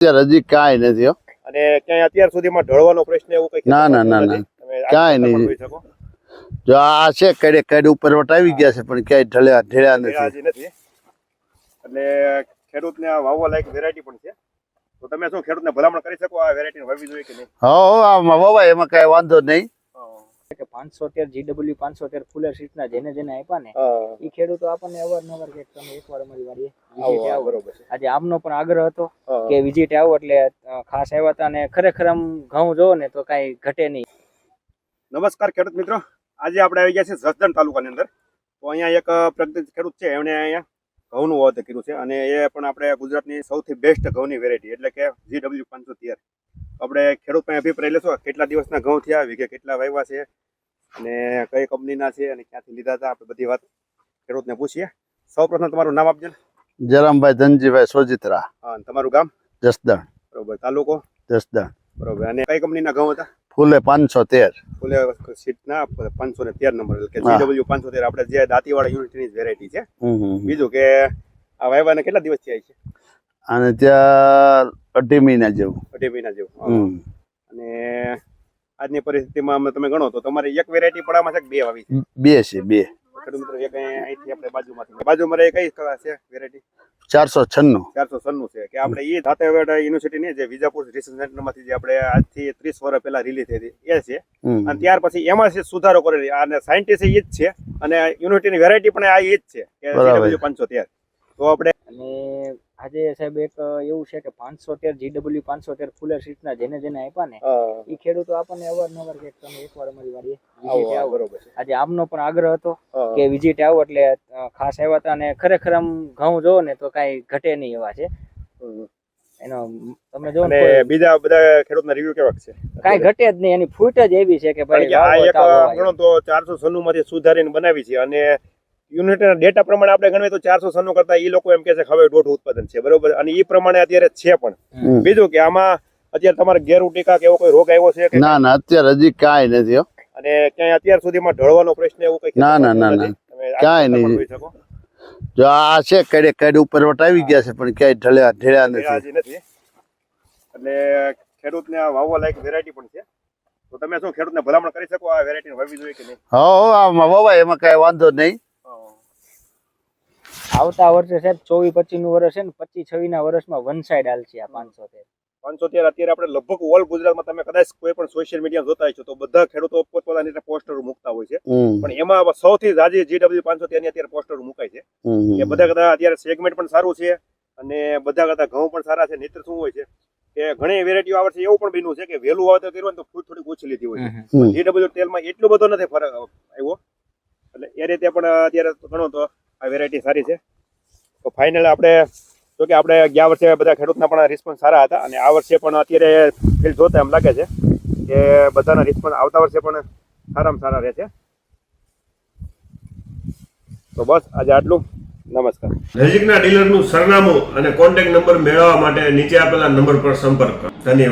અત્યારે હજી કાંઈ નથી હો. અને ક્યાંય અત્યાર સુધીમાં ઢળવાનો પ્રશ્ન એવું કઈ ના કાંઈ નહીં. જો આ છે કડે ઉપર વટાવી ગયા છે પણ ક્યાંય ઢળ્યા નથી. એટલે ખેડૂતને આ વાવવા લાયક વેરાયટી પણ છે. તો તમે શું ખેડૂતને ભલામણ કરી શકો આ વેરાયટી વાવવી જોઈએ કે નહીં? હા આમાં વવાય એમાં કાંઈ વાંધો નહીં. કે 513 GW 513 ફૂલર સીટના જેને આપ્યા ને એ ખેડૂતો આપણને અવારનવાર કે તમે એકવાર અમારી વાડીએ વિઝિટ આવો. બરોબર છે. આજે આમનો પણ આગ્રહ હતો કે વિઝિટ આવો એટલે ખાસ આવ્યા હતા અને ખરેખર આમ ઘઉં જોવો ને તો કાંઈ ઘટે નહીં. નમસ્કાર ખેડૂત મિત્રો, આજે આપણે આવી ગયા છે જસદણ તાલુકાની અંદર. તો અહીંયા એક પ્રગતિશીલ ખેડૂત છે, એમણે અહીંયા ઘઉંનું વાવેતર કર્યું છે અને એ પણ આપણે ગુજરાતની સૌથી બેસ્ટ ઘઉંની વેરાયટી એટલે કે GW 513. આપણે ખેડૂત પાસે અભિપ્રાય લેશો કેટલા દિવસના ઘઉં થયા, વીઘે કેટલા વાવ્યા છે અને કઈ કંપનીના છે અને ક્યાંથી લીધા હતા, આપણે બધી વાત ખેડૂતને પૂછીએ. સૌપ્રથમ તમારું નામ આપજો. જરામભાઈ ધનજીભાઈ સોજિત્રા. હા, તમારું ગામ? જસદણ. બરોબર. તાલુકો? જસદણ. બરોબર. અને કઈ કંપનીના ઘઉં હતા? ફૂલે 513. ફૂલે સીટના 513 નંબર એટલે કે GW 513 આપણે જે દાંતીવાડા યુનિટની વેરાયટી છે. બીજું કે આ વાવ્યાને કેટલા દિવસ થયા છે? અને ત્યાં 2.5 મહિના જેવું. 2.5 મહિના જેવું. અને આજની પરિસ્થિતિમાં તમે ગણો તો તમારી એક વેરાયટી પડામાં છે કે બે વાવી છે? બે છે, બે. ખેડૂત મિત્રો એક અહીંથી આપણે બાજુમાં એ કઈ છે વેરાયટી? 496. 496 છે કે આપણે એ દાંતીવાડા યુનિવર્સિટીની જે વિજાપુર રિસર્ચ સેન્ટરમાંથી જે આપણે આજથી 30 વર્ષ પહેલા રિલીઝ થઈ હતી એ છે. અને ત્યાર પછી એમાં છે સુધારો કરેલી અને સાયન્ટિસ્ટ એ જ છે અને યુનિવર્સિટીની વેરાયટી પણ આ એ જ છે કે GW 513. તો આપણે અને આજે સાહેબ એક એવું છે કે 513 GW 513 ફૂલર સીટના જેને આપ્યા ને એ ખેડૂતો આપણને અવારનવાર કે તમે એકવાર અમારી વાડીએ વિઝિટ આવો. બરોબર છે. આજે આમનો પણ આગ્રહ હતો કે વિઝિટ આવો એટલે ખાસ આવ્યા હતા અને ખરેખર આમ ઘઉં જોવો ને તો કાંઈ ઘટે નહીં એવા છે. એનો તમે જો અને બીજા બધા ખેડૂતના રિવ્યુ કેવા છે? કાંઈ ઘટે જ નહીં, એની ફૂટ જ એવી છે કે ભાઈ આ એક ગણો તો 496 માંથી સુધારીને બનાવી છે અને યુનિટના ડેટા પ્રમાણે આપણે ગણવીએ તો 496 કરતા એ લોકો એમ કે છે હવે 1.5 ઉત્પાદન છે. બરોબર. અને એ પ્રમાણે અત્યારે છે પણ. બીજું કે આમાં અત્યારે તમારે ગેરુટીકા કે એવો કોઈ રોગ આવ્યો છે કે? ના અત્યારે હજી કાંઈ નથી હો. અને ક્યાંય અત્યાર સુધીમાં ઢળવાનો પ્રશ્ન એવું કઈ? ના કાંઈ નહીં. જો આ છે કડે ઉપર વટાવી ગયા છે પણ ક્યાંય ઢળ્યા નથી. એટલે ખેડૂતને આ વાવવા લાયક વેરાયટી પણ છે. તો તમે શું ખેડૂતને ભલામણ કરી શકો આ વેરાયટી વાવવી જોઈએ કે નહીં? હા આમાં વવાય એમાં કાંઈ વાંધો નહીં. આવતા વર્ષે સાહેબ 24-25 નું વર્ષ છે ને 25-26 ના વર્ષમાં વન સાઈડ હાલ છે આ 513. અત્યારે આપણે લગભગ ઓલ ગુજરાતમાં તમે કદાચ કોઈ પણ સોશિયલ મીડિયા જોતા હશો તો બધા ખેડૂતો પોતપોતાની રીતે પોસ્ટરો મૂકતા હોય છે. પણ એમાં સૌથી જાજી GW 513 ની અત્યારે પોસ્ટરો મુકાય છે. એ બધા કરતા અત્યારે સેગમેન્ટ પણ સારું છે અને બધા કરતા ઘઉં પણ સારા છે. નહીતર શું હોય છે કે ઘણી વેરાયટીઓ આવે છે એવું પણ બન્યું છે કે વહેલું વાવેતર કર્યું તો ફૂટ થોડી ઓછી લીધી હોય છે. GW તેલમાં એટલો બધો નથી ફરક આવ્યો. એટલે એ રીતે પણ અત્યારે ઘણો તો આ વેરાયટી સારી છે. તો ફાઇનલ આપણે જો કે આપણે ગયા વર્ષે બધા ખેડૂતના પણ રિસ્પોન્સ સારા હતા અને આ વર્ષે પણ અત્યારે ફિલ્ડ જોતા એમ લાગે છે કે બધાના રિસ્પોન્સ આવતા વર્ષે પણ સારામાં સારા રહેશે. તો બસ આજે આટલું. નમસ્કાર. નજીકના ડીલરનું સરનામું અને કોન્ટેક્ટ નંબર મેળવવા માટે નીચે આપેલા નંબર પર સંપર્ક કરો. ધન્યવાદ.